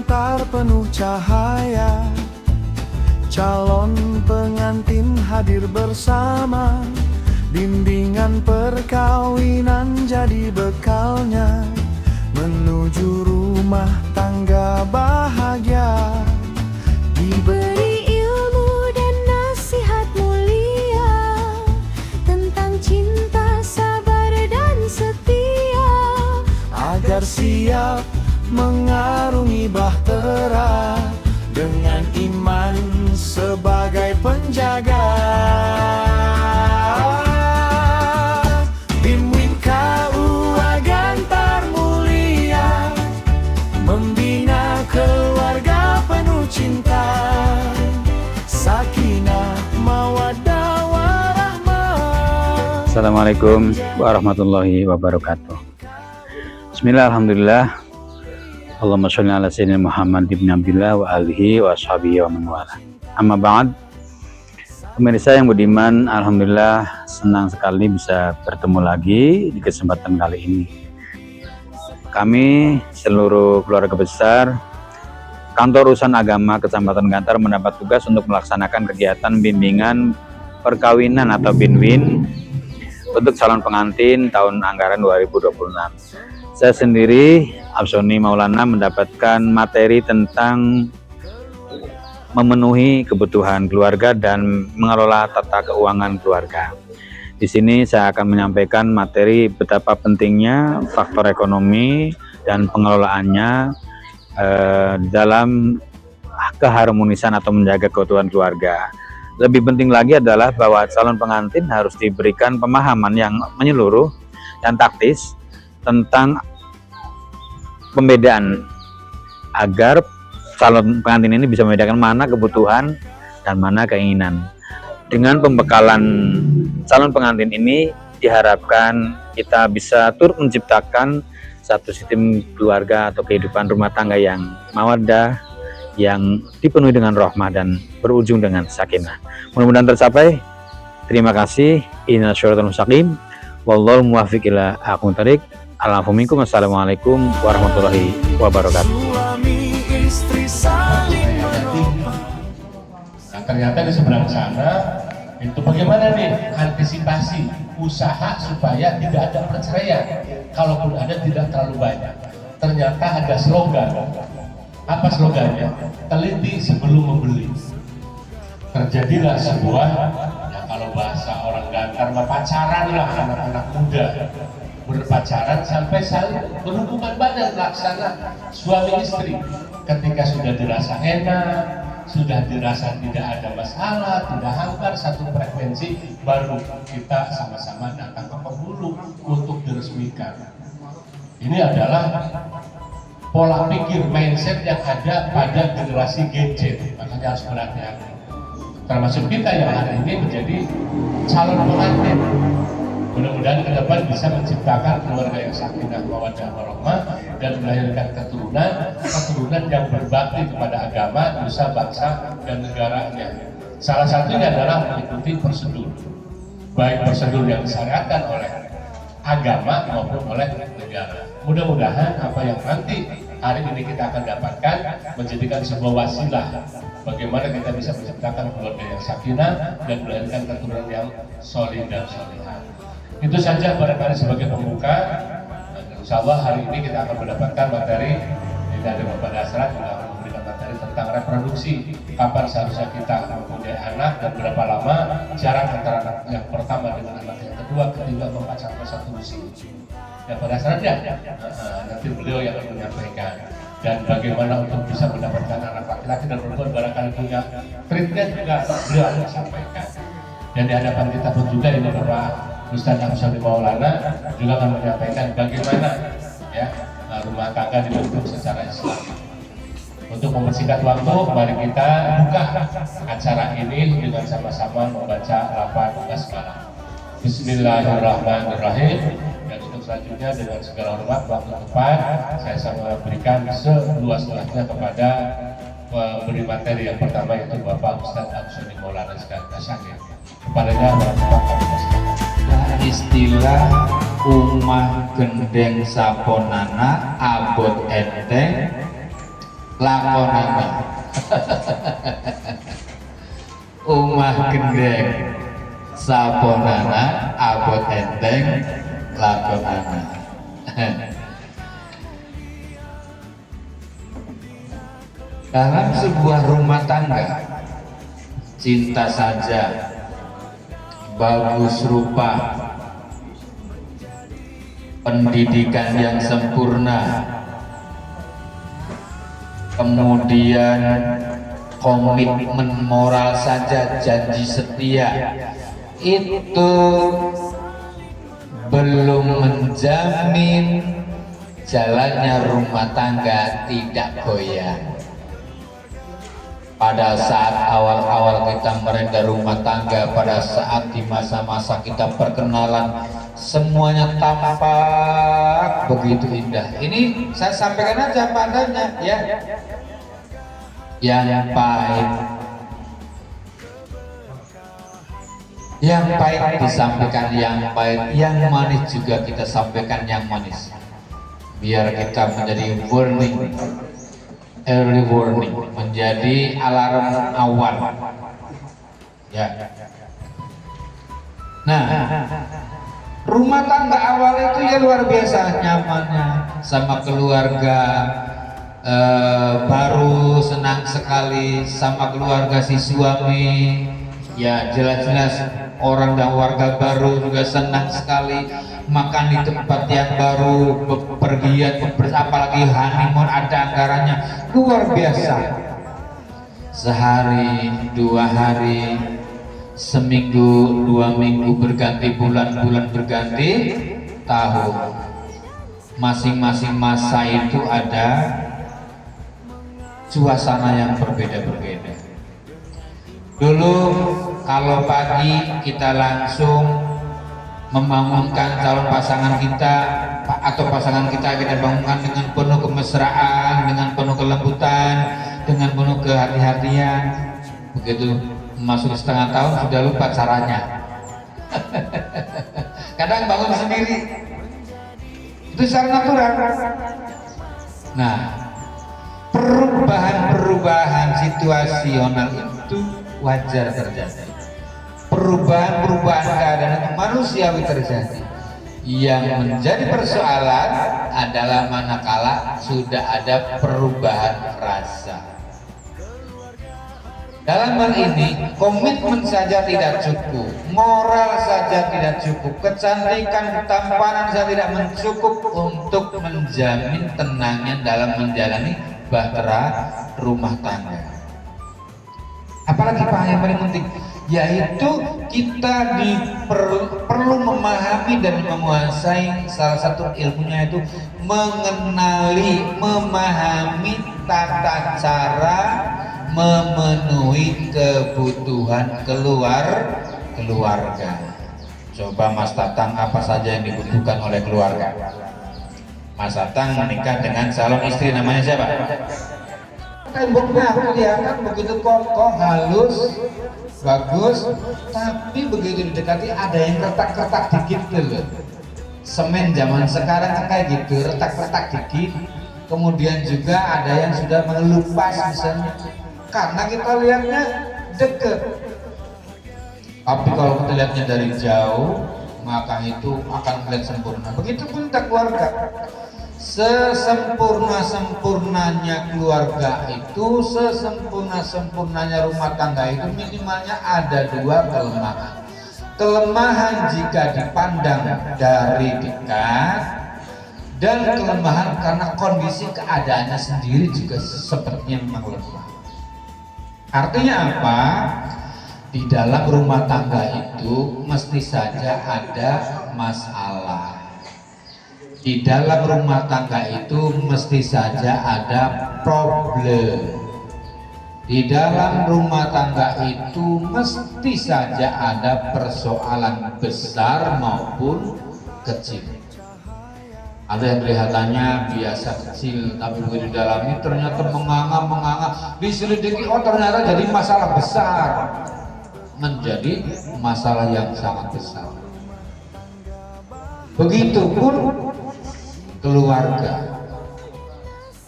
gantar penuh cahaya, calon pengantin hadir bersama. Bimbingan perkawinan jadi bekalnya, menuju rumah tangga bahagia. Diberi ilmu dan nasihat mulia tentang cinta, sabar dan setia, agar siap mengarungi bahtera dengan iman sebagai penjaga. Bimwin KUA Gantar mulia, membina keluarga penuh cinta, sakinah mawaddah warahmah. Assalamualaikum warahmatullahi wabarakatuh. Bismillah, alhamdulillah. Allahumma sholli ala sayyidina Muhammad ibn Abdillah wa alihi wa ashabihi wa man wala. Amma ba'd. Pemirsa yang budiman, alhamdulillah senang sekali bisa bertemu lagi di kesempatan kali ini. Kami seluruh keluarga besar Kantor Urusan Agama Kecamatan Gantar mendapat tugas untuk melaksanakan kegiatan bimbingan perkawinan atau BINWIN untuk calon pengantin tahun anggaran 2026. Saya sendiri, Absoni Maulana, mendapatkan materi tentang memenuhi kebutuhan keluarga dan mengelola tata keuangan keluarga. Di sini saya akan menyampaikan materi betapa pentingnya faktor ekonomi dan pengelolaannya dalam keharmonisan atau menjaga keutuhan keluarga. Lebih penting lagi adalah bahwa calon pengantin harus diberikan pemahaman yang menyeluruh dan taktis tentang pembedaan agar calon pengantin ini bisa membedakan mana kebutuhan dan mana keinginan. Dengan pembekalan calon pengantin ini diharapkan kita bisa turut menciptakan satu sistem keluarga atau kehidupan rumah tangga yang mawaddah, yang dipenuhi dengan rahmah dan berujung dengan sakinah. Mudah-mudahan tercapai. Terima kasih. Inna syaratul mustaqim. Wallahu muwaffiq ila aqwamit thoriq. Assalamualaikum warahmatullahi wabarakatuh. Suami istri saling menopang. Nah, ternyata di seberang sana itu bagaimana nih antisipasi usaha supaya tidak ada perceraian, kalaupun ada tidak terlalu banyak. Ternyata ada slogan. Apa slogannya? Teliti sebelum membeli. Terjadilah sebuah, ya kalau bahasa orang Gantar mah pacaran lah, anak-anak muda berpacaran sampai saling berhubungan badan laksana suami istri. Ketika sudah dirasa enak, sudah dirasa tidak ada masalah, tidak hambar satu frekuensi, baru kita sama-sama datang ke penghulu untuk diresmikan. Ini adalah pola pikir mindset yang ada pada generasi gadget, makanya harus berhati-hati. Termasuk kita yang hari ini menjadi calon pengantin. Mudah-mudahan ke depan bisa menciptakan keluarga yang sakinah mawaddah warahmah dan melahirkan keturunan yang berbakti kepada agama, nusa, bangsa, dan negaranya. Salah satunya adalah mengikuti prosedur, baik prosedur yang disyariatkan oleh agama maupun oleh negara. Mudah-mudahan apa yang nanti hari ini kita akan dapatkan menjadikan sebuah wasilah bagaimana kita bisa menciptakan keluarga yang sakinah dan melahirkan keturunan yang solih dan solihah. Itu saja barangkali sebagai pembuka. Insya Allah hari ini kita akan mendapatkan materi dari Bapak Dasrat, juga akan memberikan materi tentang reproduksi, kapan seharusnya kita mempunyai anak dan berapa lama jarak antara anak yang pertama dengan anak yang kedua ketika sampai satu usia. Ya pada saatnya nanti beliau yang akan menyampaikan, dan bagaimana untuk bisa mendapatkan anak laki-laki dan perempuan barangkali punya triknya juga beliau akan sampaikan. Dan di hadapan kita pun juga ini Bapak Ustaz Absoni Maulana juga akan menyampaikan bagaimana ya rumah tangga dibentuk secara Islam. Untuk mempersingkat waktu, mari kita buka acara ini dengan sama-sama membaca lafaz basmalah. Bismillahirrahmanirrahim. Dan untuk selanjutnya dengan segala hormat waktu tepat saya sama berikan seluas-luasnya kepada pemberi materi yang pertama, yaitu Bapak Ustaz Absoni Maulana Syakir. Kepadanya istilah umah gendeng saponana abot enteng lakonana. Omah gendeng saponana, abot enteng lakonana. Dalam sebuah rumah tangga, cinta saja, bagus rupa, pendidikan yang sempurna, kemudian komitmen moral saja, janji setia, itu belum menjamin jalannya rumah tangga tidak goyah. Pada saat awal-awal kita merengga rumah tangga, pada saat di masa-masa kita perkenalan, semuanya tampak begitu indah. Ini saya sampaikan aja padanya ya. Yang pahit disampaikan yang pahit, yang manis juga kita sampaikan yang manis. Biar kita menjadi warning, early warning, menjadi alarm awal ya. Nah, rumah tangga awal itu ya luar biasa nyamannya sama keluarga, baru senang sekali sama keluarga si suami ya, jelas-jelas orang dan warga baru juga senang sekali makan di tempat yang baru, bepergian, apalagi honeymoon ada anggarannya luar biasa. Sehari, 2 hari, seminggu, 2 minggu, berganti bulan-bulan, berganti tahun. Masing-masing masa itu ada suasana yang berbeda-berbeda. Dulu kalau pagi kita langsung membangunkan calon pasangan kita atau pasangan kita bangunkan dengan penuh kemesraan, dengan penuh kelembutan, dengan penuh kehati-hatian. Begitu masuk setengah tahun sudah lupa caranya. Kadang bangun sendiri, itu secara natural. Nah, perubahan situasional itu wajar terjadi. Perubahan keadaan manusiawi terjadi. Yang menjadi persoalan adalah manakala sudah ada perubahan rasa. Dalam hal ini, komitmen saja tidak cukup, moral saja tidak cukup, kecantikan, ketampanan saja tidak mencukup untuk menjamin tenangnya dalam menjalani bahtera rumah tangga. Apalagi Pak yang paling penting, yaitu kita perlu memahami dan menguasai salah satu ilmunya, itu mengenali, memahami tata cara memenuhi kebutuhan keluarga. Coba Mas Tatang, apa saja yang dibutuhkan oleh keluarga? Mas Tatang menikah dengan calon istri, namanya siapa? Temboknya kelihatan begitu kokoh, halus, bagus, tapi begitu didekati ada yang retak-retak dikit loh. Semen zaman sekarang kayak gitu, retak-retak dikit. Kemudian juga ada yang sudah melupas misalnya, karena kita lihatnya deket. Tapi kalau kita lihatnya dari jauh, maka itu akan melihat sempurna. Begitupun kita keluarga. Sesempurna-sempurnanya keluarga itu, sesempurna-sempurnanya rumah tangga itu, minimalnya ada 2 kelemahan. Kelemahan jika dipandang dari dekat, dan kelemahan karena kondisi keadaannya sendiri juga sepertinya memang lemah. Artinya apa? Di dalam rumah tangga itu mesti saja ada masalah. Di dalam rumah tangga itu mesti saja ada problem. Di dalam rumah tangga itu mesti saja ada persoalan besar maupun kecil. Ada yang kelihatannya biasa kecil, tapi begitu dalamnya ternyata menganga, diselidiki, oh ternyata jadi masalah besar, menjadi masalah yang sangat besar. Begitupun keluarga.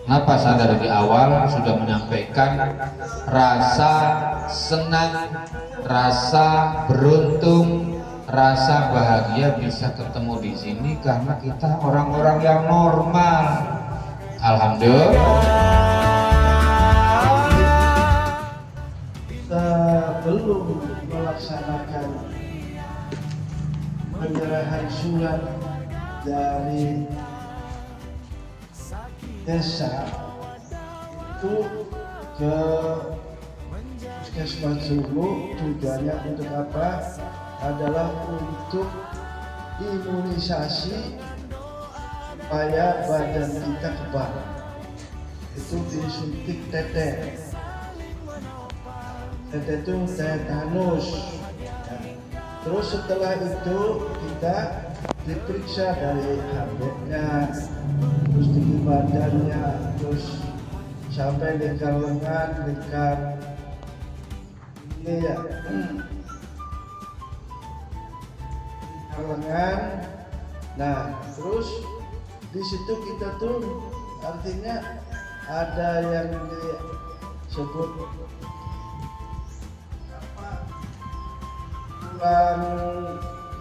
Kenapa saya dari awal sudah menyampaikan rasa senang, rasa beruntung, rasa bahagia bisa ketemu di sini karena kita orang-orang yang normal. Alhamdulillah. Kita belum melaksanakan penyerahan surat dari desa itu ke Puskesmas dulu. Tujuannya untuk apa? Adalah untuk imunisasi supaya badan kita kebal. Itu disuntik tetes. Tetes itu tetanus. Nah, terus setelah itu kita diperiksa dari habitnya, terus tinggi badannya, terus sampai lingkar lengan, lingkar ini ya, lingkar lengan. Nah, terus di situ kita tuh artinya ada yang disebut kurang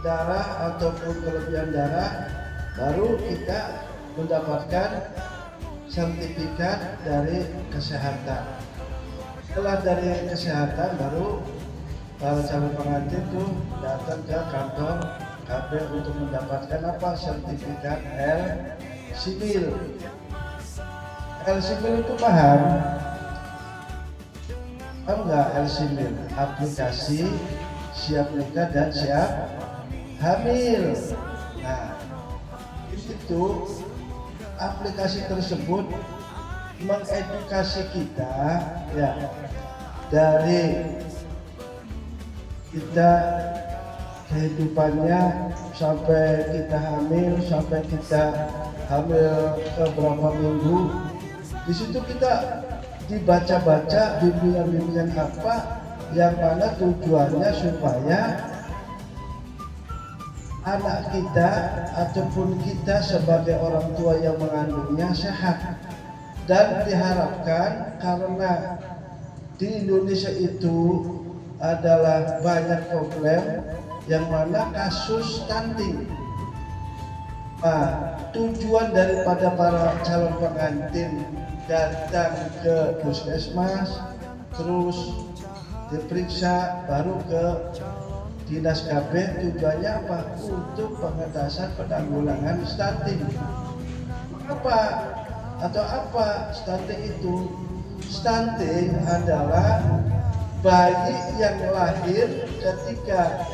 darah ataupun kelebihan darah, baru kita mendapatkan sertifikat dari kesehatan. Setelah dari kesehatan, baru para calon pengantin tuh datang ke kantor KB untuk mendapatkan apa? Sertifikat L-Simil. L-Simil itu paham? Paham nggak L-Simil? Aplikasi siap nikah dan siap hamil. Nah, itu aplikasi tersebut mengedukasi kita ya, dari kita kehidupannya sampai kita hamil, sampai kita hamil ke berapa minggu. Di situ kita dibaca-baca bimbingan-bimbingan apa yang mana tujuannya supaya anak kita ataupun kita sebagai orang tua yang mengandungnya sehat. Dan diharapkan, karena di Indonesia itu adalah banyak problem yang mana kasus stunting. Nah, tujuan daripada para calon pengantin datang ke puskesmas, terus diperiksa, baru ke Dinas KB, tujuannya apa? Untuk pengentasan penanggulangan stunting. Apa? Atau apa stunting itu? Stunting adalah bayi yang lahir ketika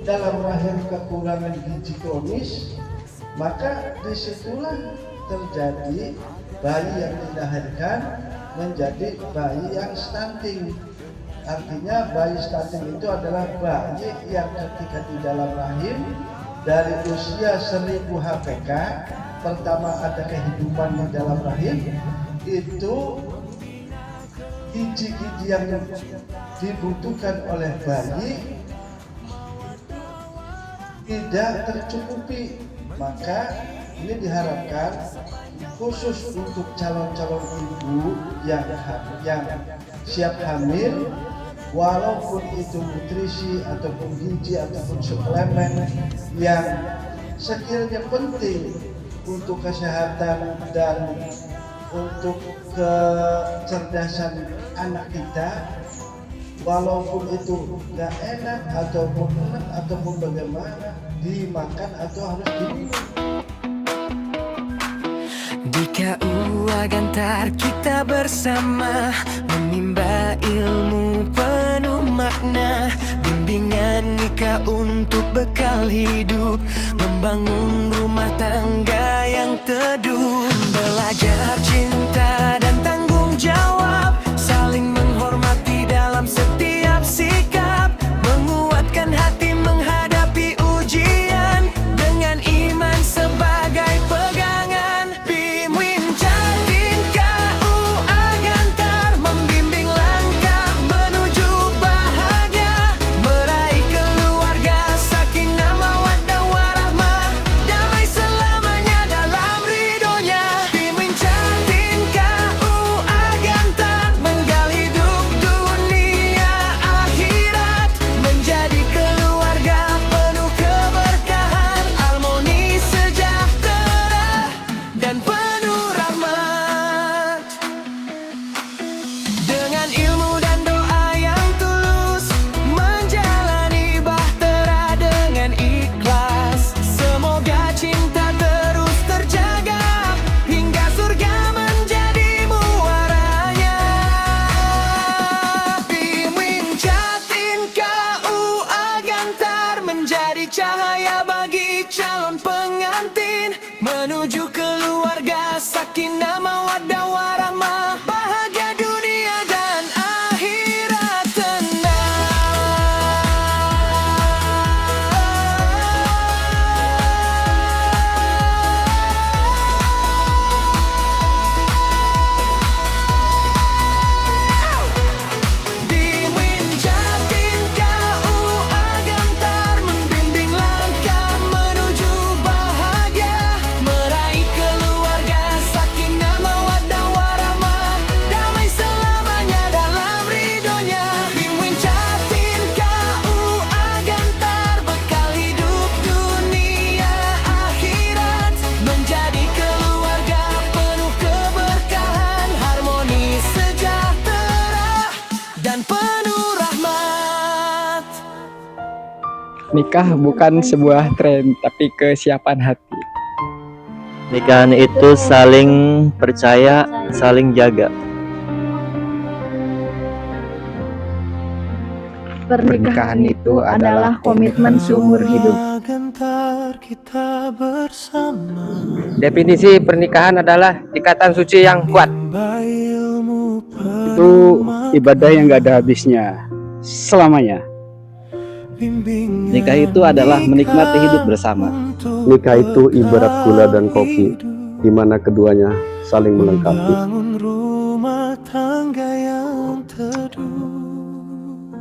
dalam rahim kekurangan gizi kronis, maka disitulah terjadi bayi yang dilahirkan menjadi bayi yang stunting. Artinya bayi stunting itu adalah bayi yang ketika di dalam rahim dari usia 1000 HPK, pertama ada kehidupan di dalam rahim, itu gizi-gizi yang dibutuhkan oleh bayi tidak tercukupi. Maka ini diharapkan khusus untuk calon-calon ibu yang siap hamil, walaupun itu nutrisi ataupun gizi ataupun suplemen yang sekiranya penting untuk kesehatan dan untuk kecerdasan anak kita, walaupun itu nggak enak ataupun bagaimana, dimakan atau harus diminum. Di KU Agantar kita bersama menimba ilmu penuh makna, bimbingan nikah untuk bekal hidup, membangun rumah tangga yang teduh, belajar cinta dan tanggung jawab, saling menghormati dalam setiap sikap, menguatkan hati menghadapi ujian dengan iman sebagai pegangan. BIM Wincantin KU Agantar membimbing langkah menuju bahagia, meraih keluarga sakinah mawaddah warahmah, damai selamanya dalam ridhonya. BIM Wincantin cahaya bagi calon pengantin, menuju keluarga sakinah mawaddah warahmah, bahagia dunia dan akhirat tenang. Bimbing Jatim KUA Gantar membimbing langkah menuju bahagia, meraih keluarga sakinah mawaddah warahmah, damai selamanya dalam ridhonya. Bimbing Jatim KUA Gantar bekal hidup dunia akhirat, menjadi keluarga penuh keberkahan, harmoni sejahtera dan penuh rahmat. Nikah bukan sebuah tren, tapi kesiapan hati. Nikahan itu saling percaya, saling jaga. Pernikahan itu adalah komitmen seumur hidup. Gantar kita bersama, Definisi pernikahan adalah ikatan suci yang kuat. menimba ilmu Itu ibadah yang gak ada habisnya selamanya. bimbingan Nikah itu adalah menikmati hidup bersama. untuk Nikah itu ibarat gula dan kopi, di mana keduanya saling melengkapi. bangun rumah tangga yang teduh,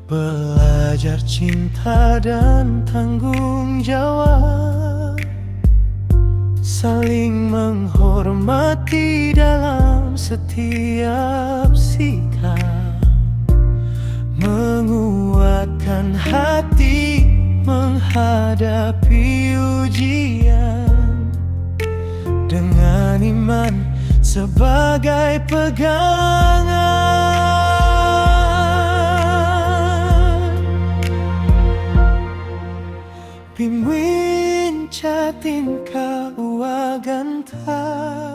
belajar cinta dan tanggung jawab, saling menghormati dalam setiap sikap, menguatkan hati menghadapi ujian, dengan iman sebagai pegangan. Bimbing Jatim KUA Gantar